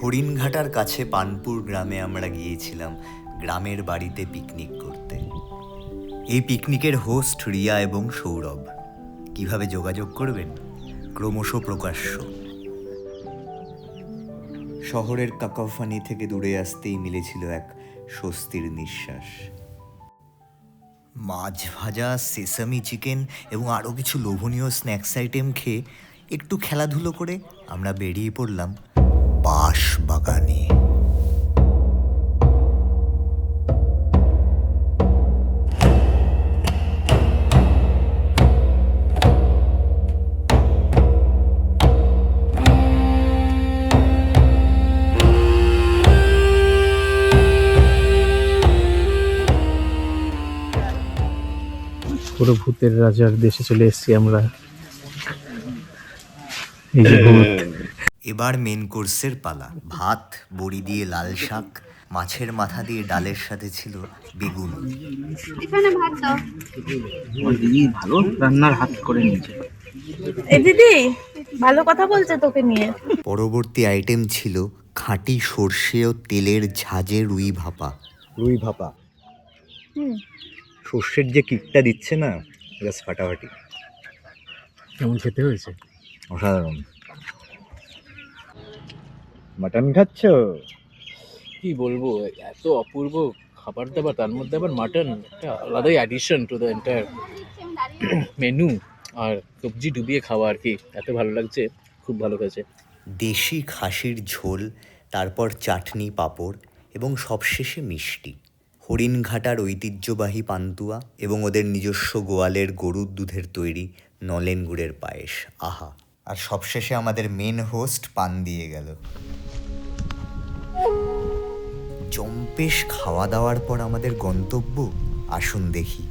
হরিণঘাটার কাছে পানপুর গ্রামে আমরা গিয়েছিলাম গ্রামের বাড়িতে পিকনিক করতে। এই পিকনিকের হোস্ট রিয়া এবং সৌরভ। কিভাবে যোগাযোগ করবেন? ক্রমশ প্রকাশ্য। শহরের কাকাফানি থেকে দূরে আসতেই মিলেছিল এক স্বস্তির নিঃশ্বাস। মাছ ভাজা, সেসামি চিকেন এবং আরও কিছু লোভনীয় স্ন্যাক্স আইটেম খেয়ে একটু খেলাধুলো করে আমরা বেরিয়ে পড়লাম বাঁশ বাগানে। পুরো ভূতের রাজার দেশে চলে এসেছি আমরা। এই যে ভূত। এবার মেন কোর্সের পালা। ভাত, বড়ি দিয়ে লাল শাক, মাছের মাথা দিয়ে ডালের সাথে ছিল বেগুন। এখানে ভাত দাও। ওই দিদি ভালো রান্নার হাত করে নিয়েছে। এই দিদি ভালো কথা বলছে তোকে নিয়ে। পরবর্তী আইটেম ছিল খাঁটি সর্ষে ও তেলের ঝাঁঝে রুই ভাপা। রুই ভাপা সর্ষের যে কিকটা দিচ্ছে না, জাস্ট ফাটাফাটি। কেমন খেতে হয়েছে? অসাধারণ। মাটন খাচ্ছ? কি বলবো, এত অপূর্ব খাবার দাবার, তার মধ্যে আবার মাটন, একটা আলাদাই addition to the entire menu. আর সবজি ডুবিয়ে খাওয়া আর কি, এত ভালো লাগছে, খুব ভালো হয়েছে। দেশি খাসির ঝোল, তারপর চাটনি, পাঁপড় এবং সবশেষে মিষ্টি। হরিণঘাটার ঐতিহ্যবাহী পান্তুয়া এবং ওদের নিজস্ব গোয়ালের গরুর দুধের তৈরি নলেন গুড়ের পায়েস। আহা! আর সবশেষে আমাদের মেন হোস্ট পান দিয়ে গেল। জম্পেশ খাওয়া দাওয়ার পর আমাদের গন্তব্য, আসুন দেখি।